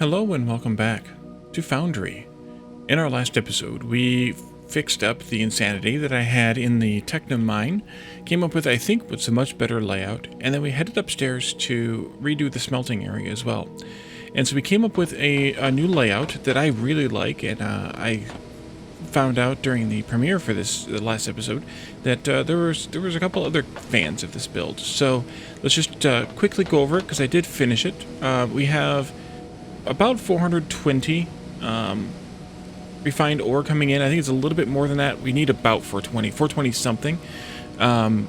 Hello and welcome back to Foundry. In our last episode, we fixed up the insanity that I had in the Technum mine, came up with, I think, what's a much better layout, and then we headed upstairs to redo the smelting area as well. And so we came up with a new layout that I really like, and I found out during the premiere for the last episode that there was a couple other fans of this build. So let's just quickly go over it because I did finish it. We have about 420 refined ore coming in. I think it's a little bit more than that. We need about 420 something. I can't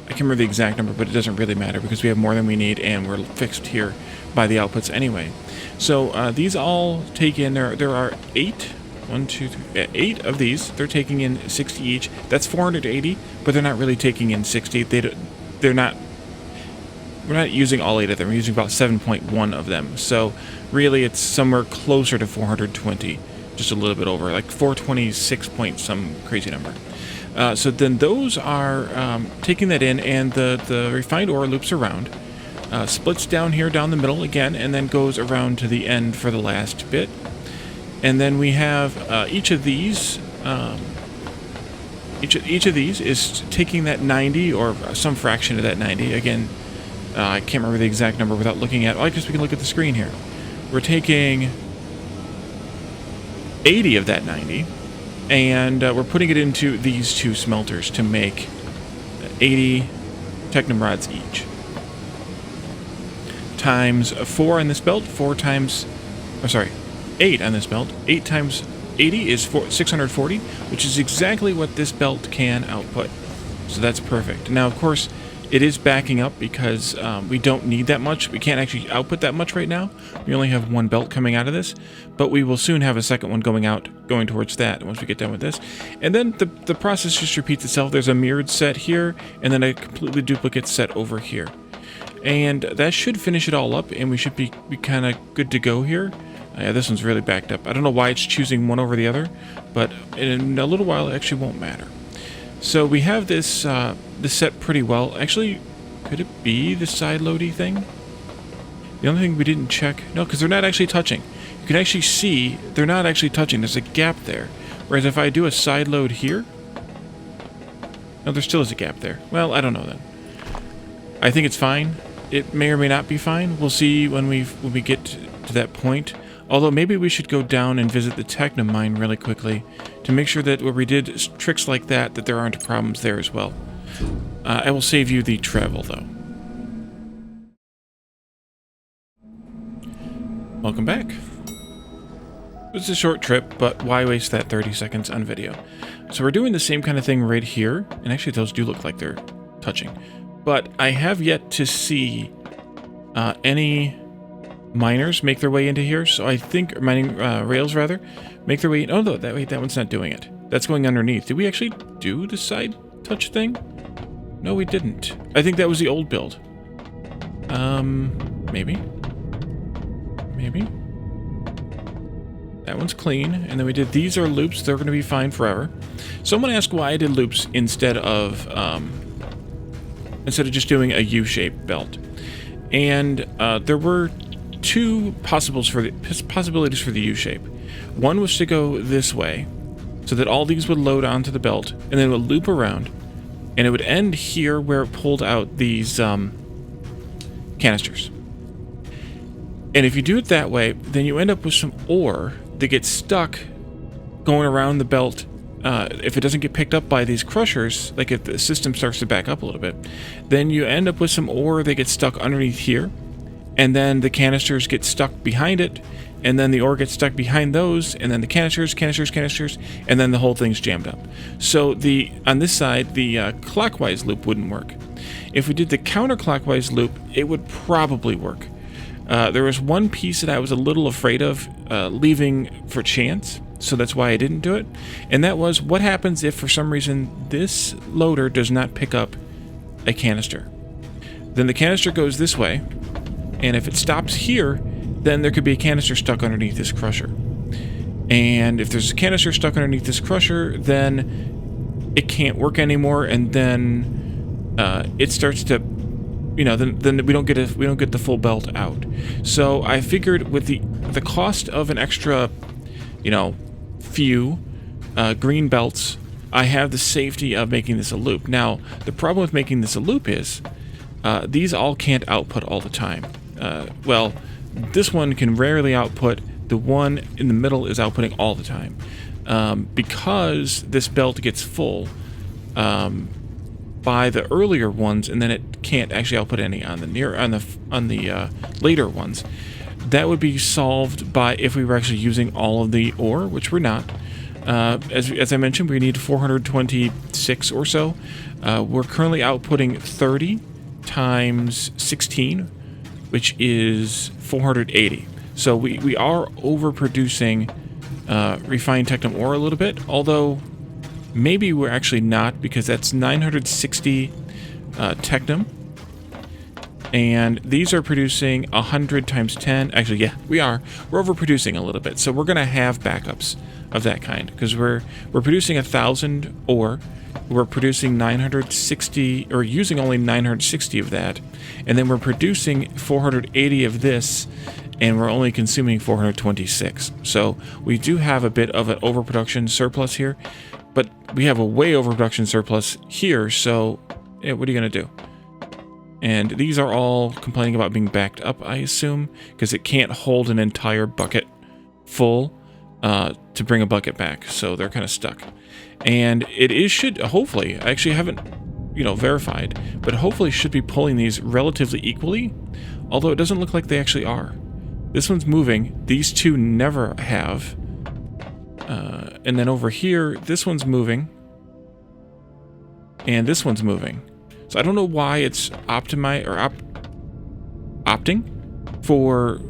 remember the exact number, but it doesn't really matter because we have more than we need and we're fixed here by the outputs anyway. So these all take in, there are 8 of these. They're taking in 60 each. That's 480, but they're not really taking in 60. We're not using all 8 of them. We're using about 7.1 of them. So really it's somewhere closer to 420, just a little bit over, like 426 point some crazy number. So then those are taking that in, and the refined ore loops around, splits down here down the middle again, and then goes around to the end for the last bit. And then we have each of these is taking that 90 or some fraction of that 90. Again, I can't remember the exact number without looking at. I guess we can look at the screen here. We're taking 80 of that 90, and we're putting it into these 2 smelters to make 80 Technum rods each. Times 4 on this belt, 8 on this belt. 8 times 80 is 640, which is exactly what this belt can output. So that's perfect. Now, of course, it is backing up because we don't need that much. We can't actually output that much right now. We only have 1 belt coming out of this, but we will soon have a second one going towards that once we get done with this. And then the process just repeats itself. There's a mirrored set here, and then a completely duplicate set over here. And that should finish it all up, and we should be kind of good to go here. Yeah, this one's really backed up. I don't know why it's choosing one over the other, but in a little while it actually won't matter. So we have this this set pretty well. Actually, could it be the side loady thing? The only thing we didn't check... No, because they're not actually touching. You can actually see they're not actually touching. There's a gap there. Whereas if I do a side load here... No, there still is a gap there. Well, I don't know then. I think it's fine. It may or may not be fine. We'll see when we get to that point. Although maybe we should go down and visit the Technum mine really quickly to make sure that where we did tricks like that there aren't problems there as well. I will save you the travel, though. Welcome back. It was a short trip, but why waste that 30 seconds on video? So we're doing the same kind of thing right here, and actually those do look like they're touching. But I have yet to see any miners make their way into here, so I think mining rails rather make their way in. Oh no, that one's not doing it. That's going underneath. Did we actually do the side touch thing? No, we didn't. I think that was the old build. Maybe that one's clean, and then we did these are loops. They're going to be fine forever. Someone asked why I did loops instead of just doing a U-shaped belt, and there were 2 possibilities for the U-shape. One was to go this way, so that all these would load onto the belt, and then it would loop around, and it would end here where it pulled out these canisters. And if you do it that way, then you end up with some ore that gets stuck going around the belt. If it doesn't get picked up by these crushers, like if the system starts to back up a little bit, then you end up with some ore that gets stuck underneath here. And then the canisters get stuck behind it, and then the ore gets stuck behind those, and then the canisters, and then the whole thing's jammed up. So on this side, the clockwise loop wouldn't work. If we did the counterclockwise loop, it would probably work. There was one piece that I was a little afraid of leaving for chance, so that's why I didn't do it. And that was, what happens if for some reason this loader does not pick up a canister? Then the canister goes this way, and if it stops here, then there could be a canister stuck underneath this crusher. And if there's a canister stuck underneath this crusher, then it can't work anymore, and then it starts to then we don't get the full belt out. So I figured with the cost of an extra, few green belts, I have the safety of making this a loop. Now, the problem with making this a loop is these all can't output all the time. Well, this one can rarely output. The one in the middle is outputting all the time. Because this belt gets full by the earlier ones, and then it can't actually output any on the later ones. That would be solved by if we were actually using all of the ore, which we're not. As I mentioned, we need 426 or so. We're currently outputting 30 times 16, which is 480. So we are overproducing refined Technum ore a little bit, although maybe we're actually not, because that's 960 Technum. And these are producing 100 times 10. Actually, yeah, we are. We're overproducing a little bit. So we're going to have backups of that kind, because we're producing 1,000 ore. We're producing 960, or using only 960 of that. And then we're producing 480 of this, and we're only consuming 426. So we do have a bit of an overproduction surplus here, but we have a way overproduction surplus here. So yeah, what are you going to do? And these are all complaining about being backed up, I assume, because it can't hold an entire bucket full to bring a bucket back. So they're kind of stuck. And should hopefully, I actually haven't, verified, but hopefully should be pulling these relatively equally, although it doesn't look like they actually are. This one's moving. These two never have. And then over here, this one's moving. And this one's moving. So I don't know why it's opting for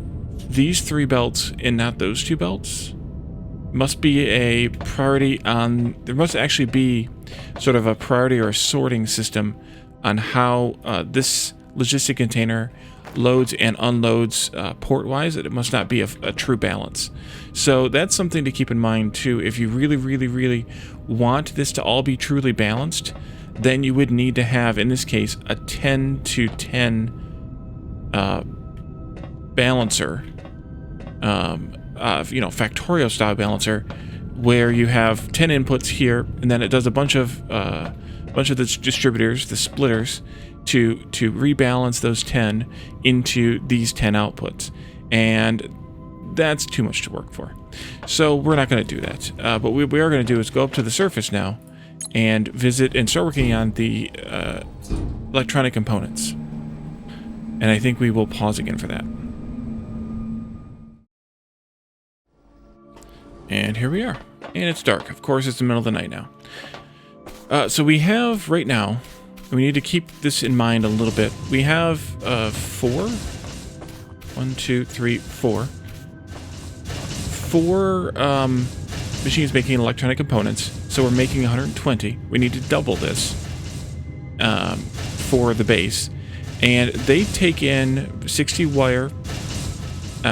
these 3 belts and not those 2 belts. Must be a priority on... There must actually be sort of a priority or a sorting system on how this logistic container loads and unloads port-wise. It must not be a true balance. So that's something to keep in mind too. If you really, really, really want this to all be truly balanced, then you would need to have, in this case, a 10 to 10 balancer, factorial style balancer, where you have 10 inputs here, and then it does a bunch of the distributors, the splitters, to rebalance those 10 into these 10 outputs, and that's too much to work for. So we're not going to do that. But what we are going to do is go up to the surface now and visit and start working on the electronic components. And I think we will pause again for that. And here we are. And it's dark. Of course, it's the middle of the night now. So we have, right now, we need to keep this in mind a little bit. We have 4 machines making electronic components. So we're making 120. We need to double this for the base. And they take in 60 wire,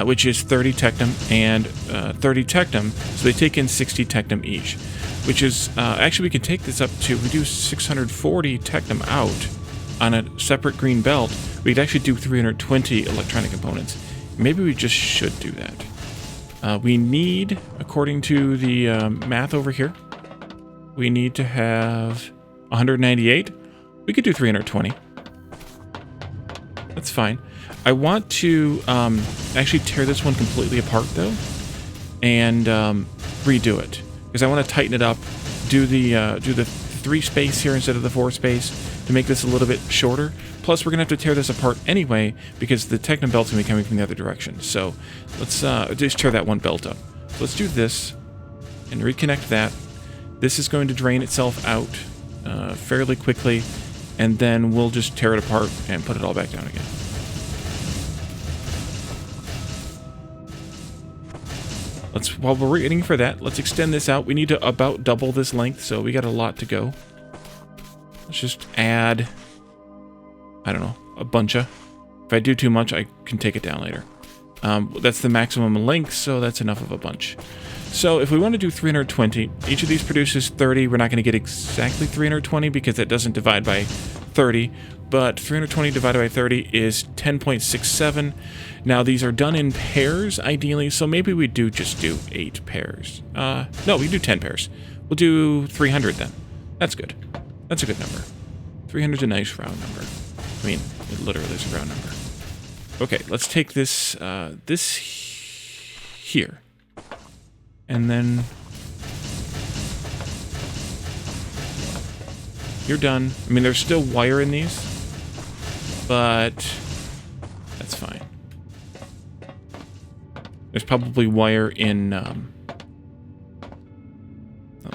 which is 30 Technum, and 30 Technum. So they take in 60 Technum each, which is, actually we can take this up to, we do 640 Technum out on a separate green belt. We could actually do 320 electronic components. Maybe we just should do that. We need, according to the math over here, we need to have 198. We could do 320. That's fine. I want to actually tear this one completely apart, though, and redo it, because I want to tighten it up, do the 3 space here instead of the 4 space to make this a little bit shorter. Plus, we're going to have to tear this apart anyway, because the Technum belt's going to be coming from the other direction. So let's just tear that one belt up. So let's do this and reconnect that. This is going to drain itself out fairly quickly, and then we'll just tear it apart and put it all back down again. While we're waiting for that, let's extend this out. We need to about double this length, so we got a lot to go. Let's just add, I don't know, a bunch of. If I do too much, I can take it down later. That's the maximum length, so that's enough of a bunch. So if we want to do 320, each of these produces 30. We're not going to get exactly 320 because that doesn't divide by 30, but 320 divided by 30 is 10.67. Now, these are done in pairs, ideally, so maybe we just do 8 pairs. No, we do 10 pairs. We'll do 300 then. That's good. That's a good number. 300 is a nice round number. I mean, it literally is a round number. Okay, let's take this, here. And then... You're done. I mean, there's still wire in these, but that's fine. There's probably wire in, oh,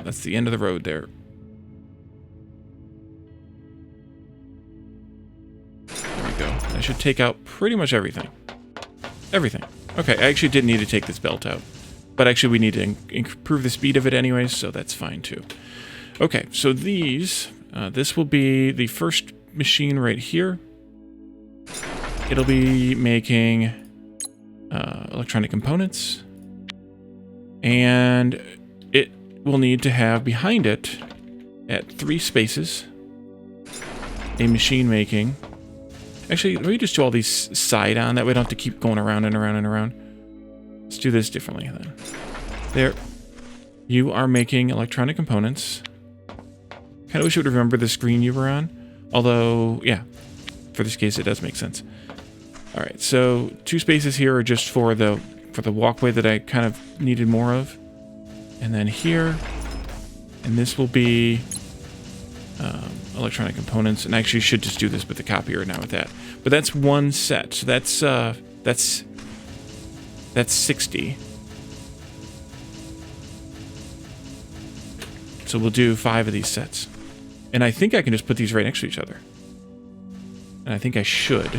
that's the end of the road there. There we go. I should take out pretty much everything. Everything. Okay, I actually did need to take this belt out, but actually we need to improve the speed of it anyways, so that's fine too. Okay, so these... this will be the first machine right here. It'll be making electronic components. And it will need to have behind it, at 3 spaces, a machine making... Actually, let me just do all these side on. That way I don't have to keep going around and around and around. Let's do this differently then. There. You are making electronic components. Kind of wish you would remember the screen you were on. Although, yeah, for this case, it does make sense. All right, so 2 spaces here are just for the walkway that I kind of needed more of. And then here, and this will be electronic components. And I actually should just do this with the copier now with that. But that's 1 set. So that's 60. So we'll do 5 of these sets. And I think I can just put these right next to each other. And I think I should.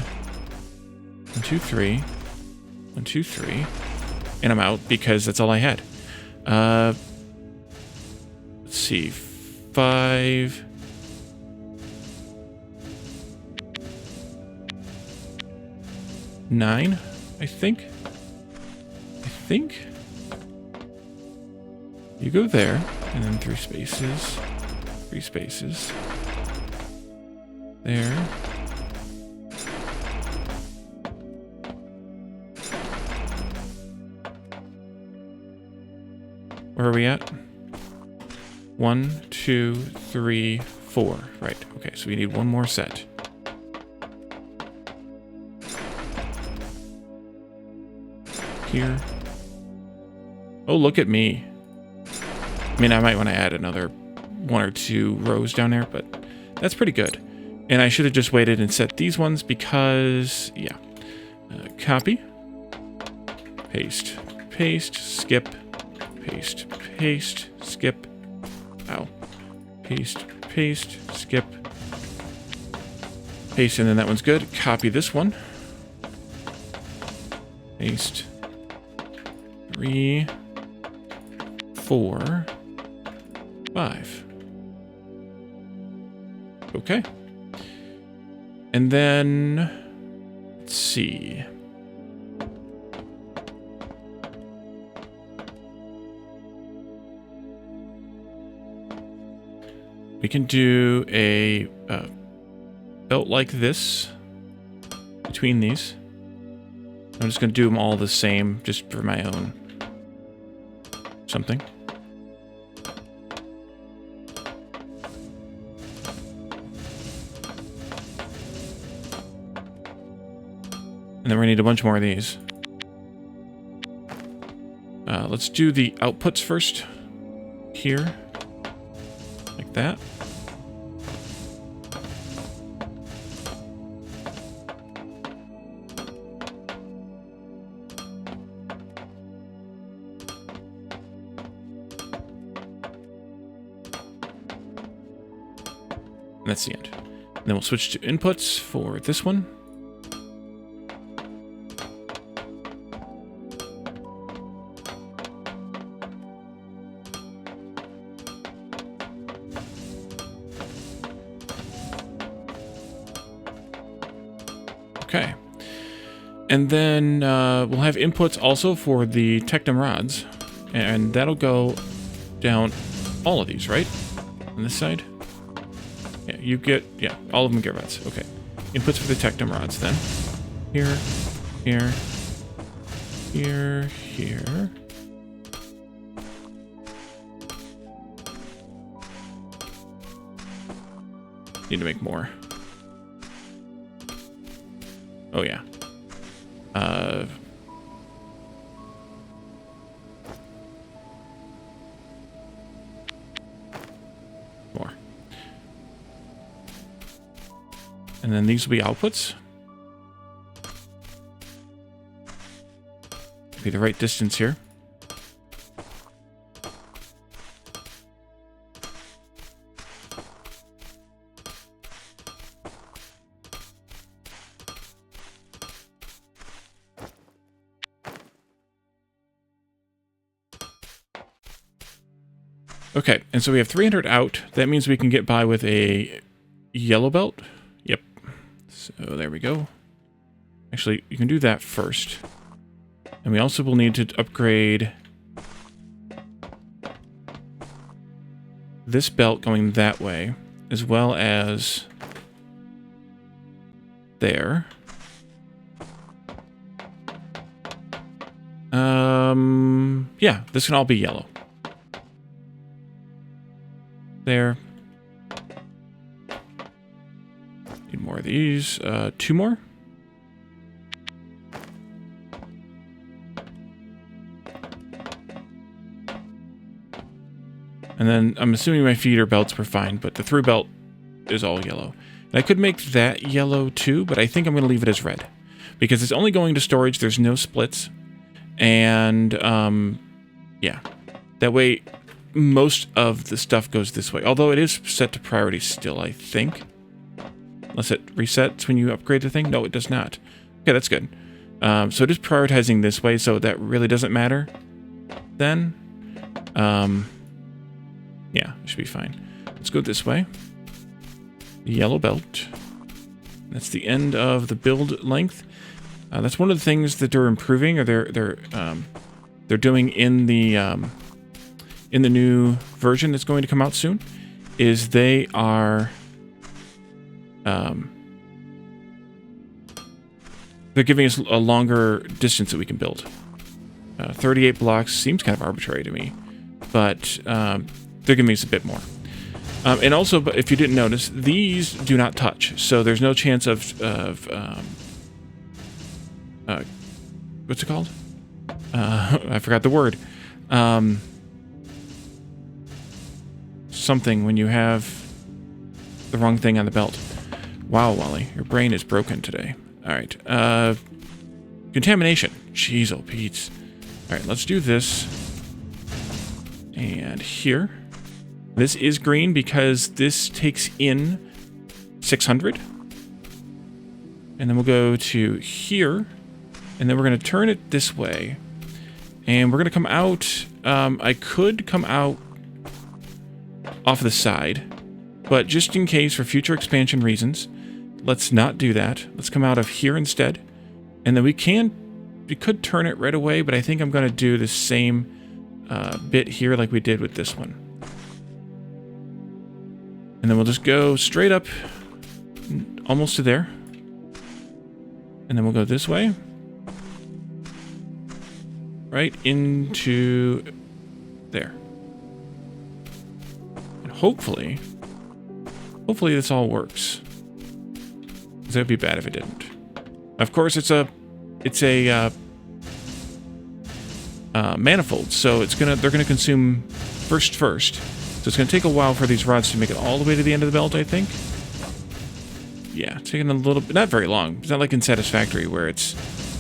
1, 2, 3. 1, 2, 3. And I'm out because that's all I had. Let's see. 5. Nine, I think. You go there, and then 3 spaces. 3 spaces. There. Where are we at? 1, 2, 3, 4. Right, okay, so we need 1 more set. Here. Oh, look at me. I mean, I might want to add another 1 or 2 rows down there, but that's pretty good. And I should have just waited and set these ones because, yeah. Copy. Paste. Paste. Skip. Paste. Paste. Skip. Ow. Paste. Paste. Skip. Paste, and then that one's good. Copy this one. Paste. 3, 4, 5. Okay. And then, let's see. We can do a belt like this between these. I'm just going to do them all the same, just for my own something. And then we're going to need a bunch more of these. Let's do the outputs first. Here. Like that. And that's the end. And then we'll switch to inputs for this one. Okay. And then we'll have inputs also for the Technum rods. And that'll go down all of these, right? On this side? Yeah, you get, yeah, all of them get rods. Okay. Inputs for the Technum rods then. Here, here, here, here. Need to make more. Oh, yeah. More. And then these will be outputs. Be the right distance here. Okay, and so we have 300 out. That means we can get by with a yellow belt. Yep. So there we go. Actually, you can do that first. And we also will need to upgrade this belt going that way, as well as there. Yeah, this can all be yellow. There. Need more of these. 2 more. And then I'm assuming my feeder belts were fine, but the through belt is all yellow. And I could make that yellow too, but I think I'm going to leave it as red. Because it's only going to storage, there's no splits. And, yeah. That way, most of the stuff goes this way. Although it is set to priority still, I think. Unless it resets when you upgrade the thing. No, it does not. Okay, that's good. So it is prioritizing this way, so that really doesn't matter then. Yeah, it should be fine. Let's go this way. Yellow belt. That's the end of the build length. That's one of the things that they're improving, or they're doing in the new version that's going to come out soon, is they are they're giving us a longer distance that we can build. 38 blocks seems kind of arbitrary to me, but they're giving us a bit more. And also, but if you didn't notice, these do not touch, so there's no chance of what's it called? I forgot the word. Something when you have the wrong thing on the belt. Wow, Wally, your brain is broken today. All right. Contamination. Jeez, oh Pete's. All right, let's do this. And here. This is green because this takes in 600. And then we'll go to here. And then we're going to turn it this way. And we're going to come out. I could come out off the side. But just in case, for future expansion reasons, let's not do that. Let's come out of here instead. And then we could turn it right away, but I think I'm going to do the same bit here like we did with this one. And then we'll just go straight up almost to there. And then we'll go this way. Right into there. And hopefully this all works. Because that would be bad if it didn't. Of course, it's a manifold, so they're gonna consume first. So it's gonna take a while for these rods to make it all the way to the end of the belt, I think. Yeah, it's taking a little bit, not very long. It's not like in Satisfactory where it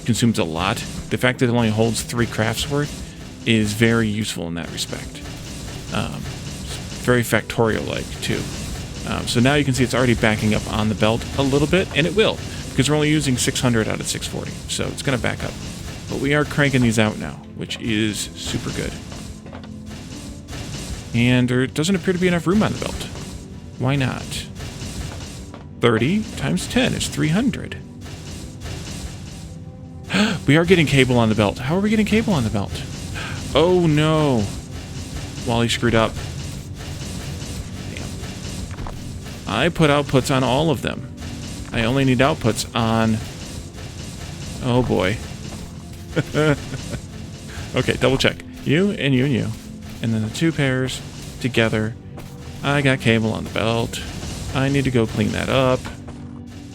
consumes a lot. The fact that it only holds 3 crafts worth is very useful in that respect. Very factorial-like too. So now you can see it's already backing up on the belt a little bit, and it will, because we're only using 600 out of 640, so it's going to back up. But we are cranking these out now, which is super good. And there doesn't appear to be enough room on the belt. Why not? 30 times 10 is 300. We are getting cable on the belt. How are we getting cable on the belt? Oh no. Wally screwed up. I put outputs on all of them. I only need outputs on... Oh boy. Okay, double check. You and you and you. And then the two pairs together. I got cable on the belt. I need to go clean that up.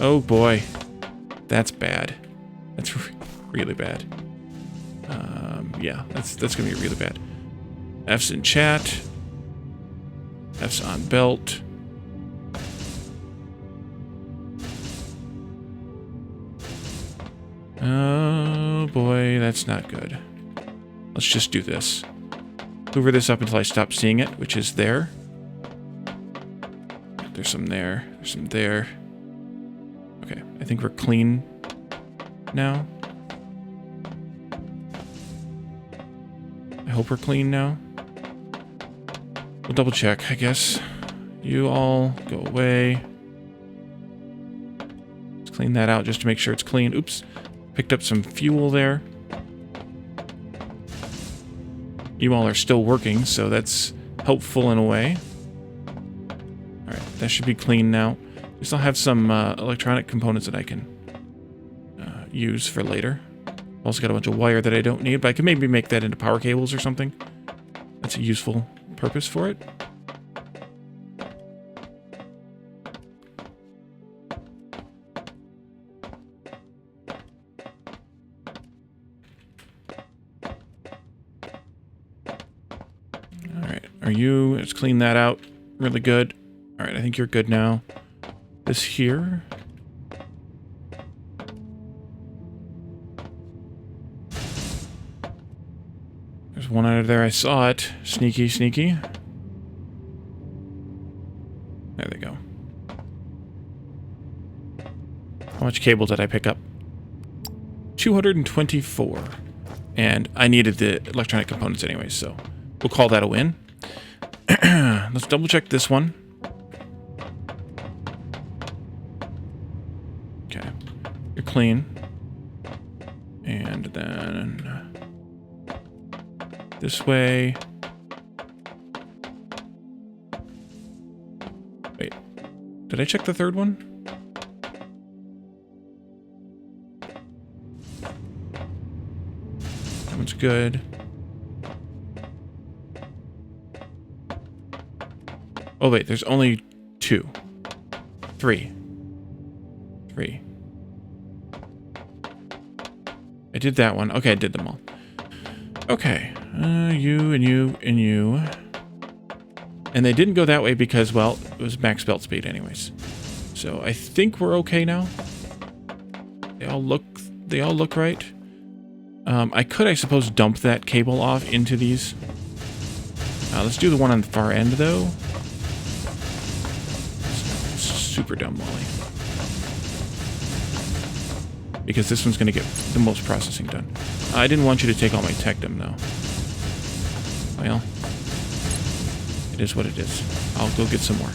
Oh boy. That's bad. That's really bad. Yeah, that's gonna be really bad. F's in chat. F's on belt. Oh boy, that's not good. Let's just do this. Hoover this up until I stop seeing it, which is there. There's some there. There's some there. Okay, I think we're clean now. I hope we're clean now. We'll double check, I guess. You all go away. Let's clean that out just to make sure it's clean. Oops. Picked up some fuel there. You all are still working, so that's helpful in a way. Alright, that should be clean now. We still have some electronic components that I can use for later. Also got a bunch of wire that I don't need, but I can maybe make that into power cables or something. That's a useful purpose for it. Alright, are you... Let's clean that out really good. Alright, I think you're good now. This here... There's one out of there. I saw it. Sneaky, sneaky. There they go. How much cable did I pick up? 224. And I needed the electronic components anyway, so we'll call that a win. Let's double check this one. Okay. You're clean. And then... this way. Wait. Did I check the third one? That one's good. Oh wait, there's only two. Three. I did that one. Okay, I did them all. Okay. You and you and you. And they didn't go that way because, well, it was max belt speed anyways. So I think we're okay now. They all look right. I could, I suppose, dump that cable off into these. Let's do the one on the far end, though. Super dumb, Molly. Because this one's going to get the most processing done. I didn't want you to take all my Technum, though. Well, it is what it is. I'll go get some more.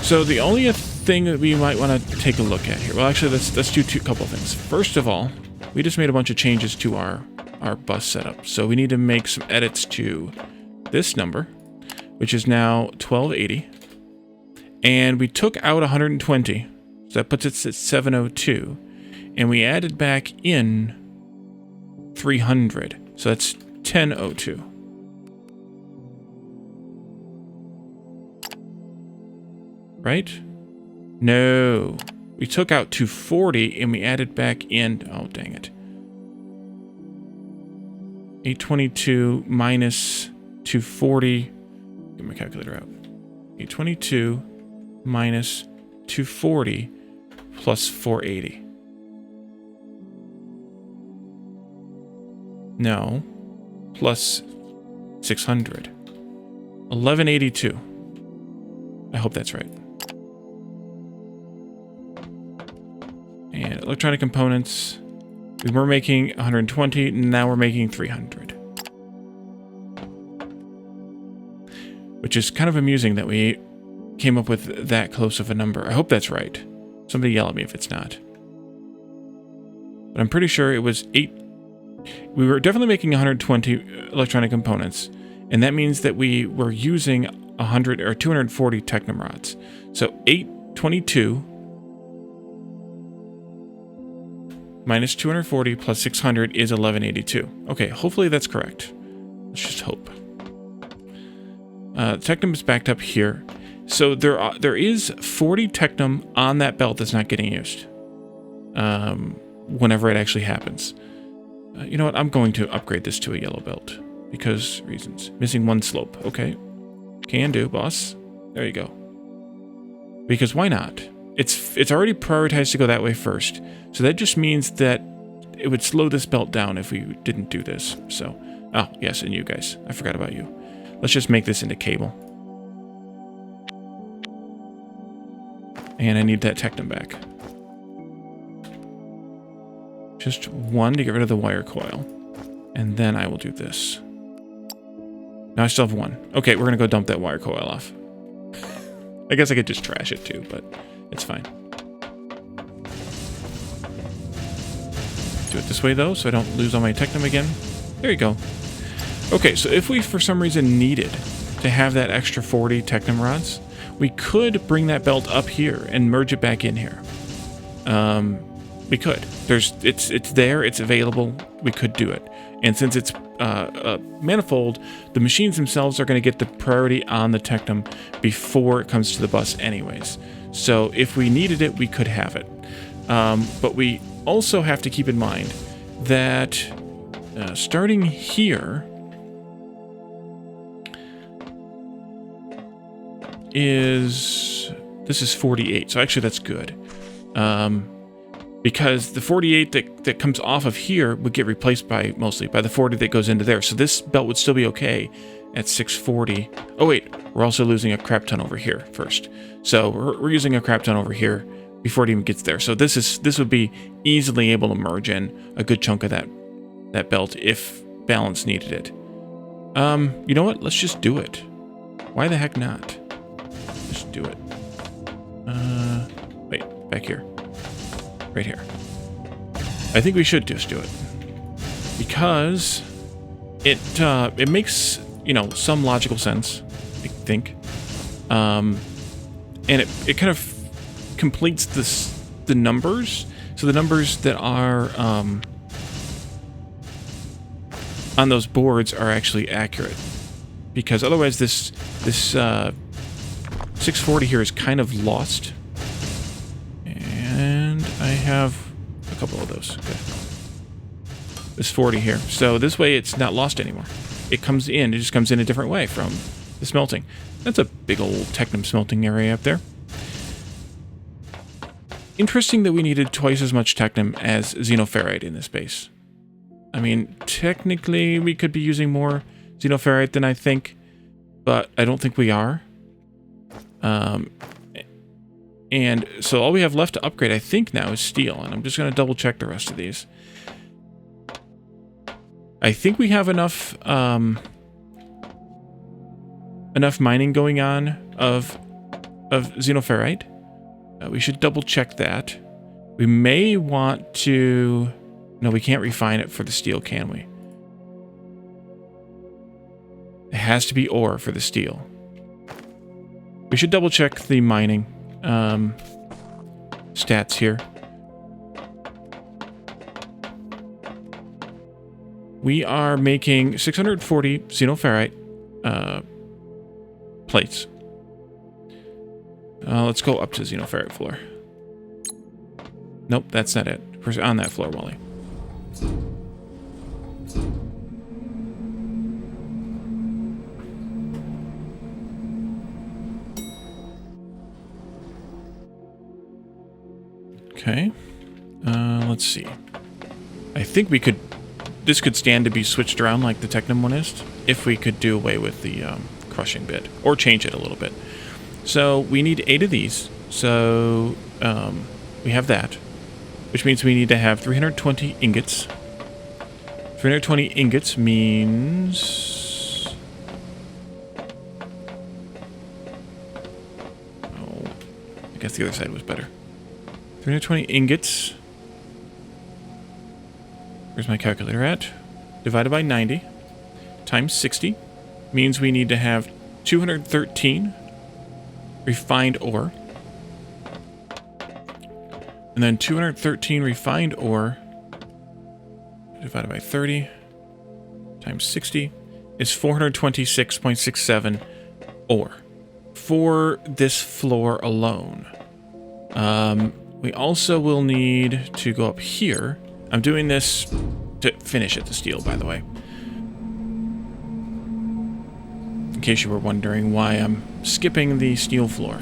So the only thing that we might want to take a look at here... Well, actually, let's do a couple things. First of all, we just made a bunch of changes to our bus setup. So we need to make some edits to this number, which is now 1280. And we took out 120. So that puts it at 702. And we added back in 300. So that's 1002. Right? No. We took out 240 and we added back in... Oh, dang it. 822 minus 240... Get my calculator out. 822 minus 240 plus 480. No. Plus 600. 1182. I hope that's right. And electronic components. We were making 120, now we're making 300. Which is kind of amusing that we came up with that close of a number. I hope that's right. Somebody yell at me if it's not. But I'm pretty sure it was 8... We were definitely making 120 electronic components. And that means that we were using 100 or 240 Technum rods. So 822 minus 240 plus 600 is 1182. Okay, hopefully that's correct. Let's just hope. Technum is backed up here. So there is 40 Technum on that belt that's not getting used. Whenever it actually happens. You know what? I'm going to upgrade this to a yellow belt. Because reasons. Missing one slope. Okay. Can do, boss. There you go. Because why not? It's already prioritized to go that way first. So that just means that it would slow this belt down if we didn't do this. So, oh, yes, and you guys. I forgot about you. Let's just make this into cable. And I need that Technum back. Just one to get rid of the wire coil. And then I will do this. Now I still have one. Okay, we're going to go dump that wire coil off. I guess I could just trash it too, but it's fine. Do it this way though, so I don't lose all my Technum again. There you go. Okay, so if we for some reason needed to have that extra 40 Technum rods, we could bring that belt up here and merge it back in here. We could. It's there, it's available, we could do it. And since it's a manifold, the machines themselves are going to get the priority on the Technum before it comes to the bus anyways. So if we needed it, we could have it. But we also have to keep in mind that starting here this is 48. So actually that's good. Because the 48 that comes off of here would get replaced mostly by the 40 that goes into there. So this belt would still be okay at 640. Oh wait, we're also losing a crap ton over here first. So we're using a crap ton over here before it even gets there. So this would be easily able to merge in a good chunk of that belt if balance needed it. You know what? Let's just do it. Why the heck not? Just do it. Wait, back here. Right here. I think we should just do it. Because it makes, some logical sense, I think. And it kind of completes the numbers. So the numbers that are on those boards are actually accurate. Because otherwise this 640 here is kind of lost. And I have a couple of those. Okay. This 40 here. So this way it's not lost anymore. It comes in. It just comes in a different way from the smelting. That's a big old Technum smelting area up there. Interesting that we needed twice as much Technum as xenoferrite in this base. I mean, technically we could be using more xenoferrite than I think, but I don't think we are. And so all we have left to upgrade, I think now, is steel. And I'm just going to double check the rest of these. I think we have enough mining going on of xenoferrite. We should double check that. We may want to... No, we can't refine it for the steel, can we? It has to be ore for the steel. We should double check the mining stats here. We are making 640 xenoferrite plates. Let's go up to xenoferrite floor. Nope, that's not it. We're on that floor, Wally. Okay. Let's see. I think we could... This could stand to be switched around like the Technum one is, if we could do away with the crushing bit, or change it a little bit. So we need 8 of these. So we have that, which means we need to have 320 ingots. 320 ingots means... Oh, I guess the other side was better. 320 ingots. Where's my calculator at? Divided by 90 times 60 means we need to have 213 refined ore. And then 213 refined ore divided by 30 times 60 is 426.67 ore for this floor alone. We also will need to go up here. I'm doing this to finish at the steel, by the way. In case you were wondering why I'm skipping the steel floor.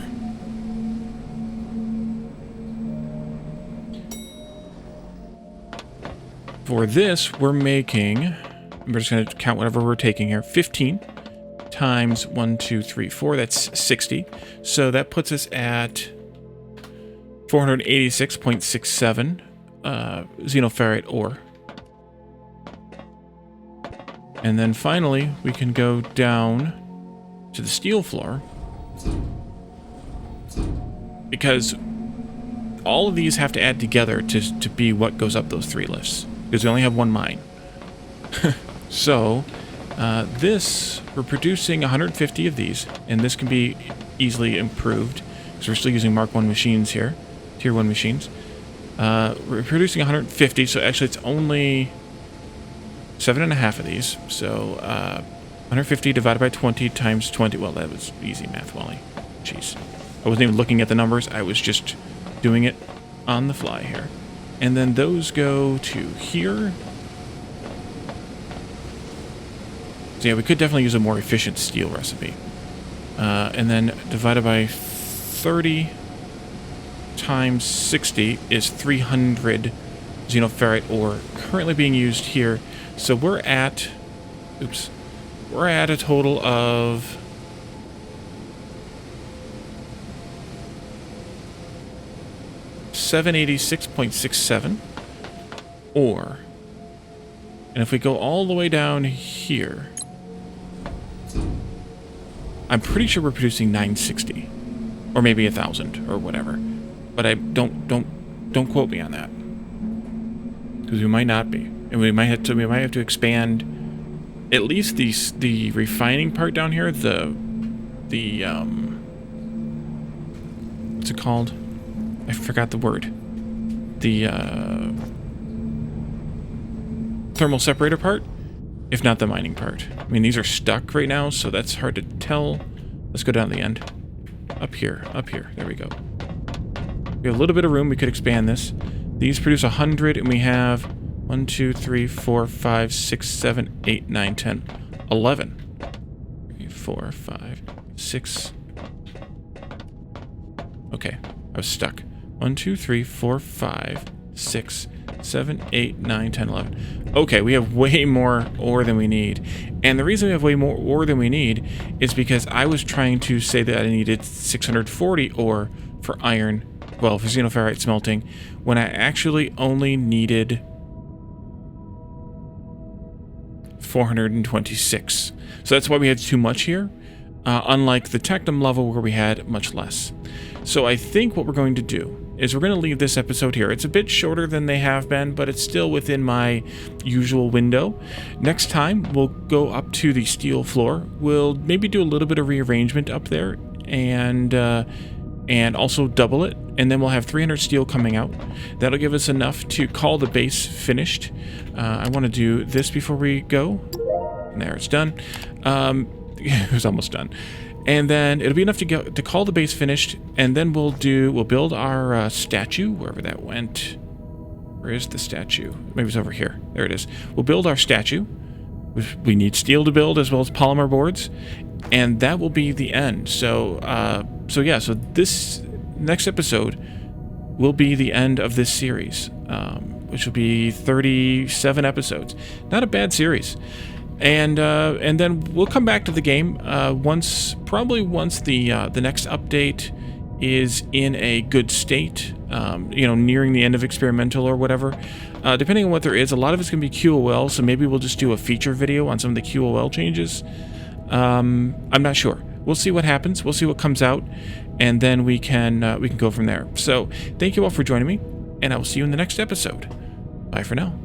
For this, we're making... We're just going to count whatever we're taking here. 15 times 1, 2, 3, 4. That's 60. So that puts us at 486.67 xenoferrite ore. And then finally, we can go down to the steel floor. Because all of these have to add together to be what goes up those 3 lifts. Because we only have one mine. So, this, we're producing 150 of these, and this can be easily improved, because we're still using Mark 1 machines here, Tier 1 machines. We're producing 150, so actually it's only 7.5 of these, so 150 divided by 20 times 20, well, that was easy math, Wally. Jeez. I wasn't even looking at the numbers, I was just doing it on the fly here. And then those go to here. So yeah, we could definitely use a more efficient steel recipe. And then divided by 30 times 60 is 300 xenoferrite ore currently being used here. So we're at, we're at a total of 786.67 ore. And if we go all the way down here, I'm pretty sure we're producing 960, or maybe 1,000, or whatever. But I don't quote me on that, because we might not be, and we might have to expand at least the refining part down here. The what's it called? I forgot the word. The thermal separator part. If not the mining part. I mean, these are stuck right now, so that's hard to tell. Let's go down to the end. Up here. There we go. We have a little bit of room. We could expand this. These produce 100, and we have 1, 2, 3, 4, 5, 6, 7, 8, 9, 10, 11. 3, 4, 5, 6. Okay, I was stuck. 1, 2, 3, 4, 5, 6, 7, 8, 9, 10, 11. Okay, we have way more ore than we need. And the reason we have way more ore than we need is because I was trying to say that I needed 640 ore for iron, well, for xenoferrite smelting, when I actually only needed 426. So that's why we had too much here, unlike the Technum level where we had much less. So I think what we're going to do is we're going to leave this episode here. It's a bit shorter than they have been, but it's still within my usual window. Next time, we'll go up to the steel floor. We'll maybe do a little bit of rearrangement up there and also double it, and then we'll have 300 steel coming out. That'll give us enough to call the base finished. I want to do this before we go. And there, it's done. It was almost done. And then it'll be enough to call the base finished, and then we'll build our statue, wherever that went. Where is the statue? Maybe it's over here. There it is. We'll build our statue. We need steel to build as well as polymer boards, and that will be the end. So this next episode will be the end of this series, which will be 37 episodes. Not a bad series. And then we'll come back to the game once the next update is in a good state, nearing the end of experimental or whatever. Depending on what there is, a lot of it's going to be QOL, so maybe we'll just do a feature video on some of the QOL changes. I'm not sure. We'll see what happens. We'll see what comes out, and then we can go from there. So thank you all for joining me, and I will see you in the next episode. Bye for now.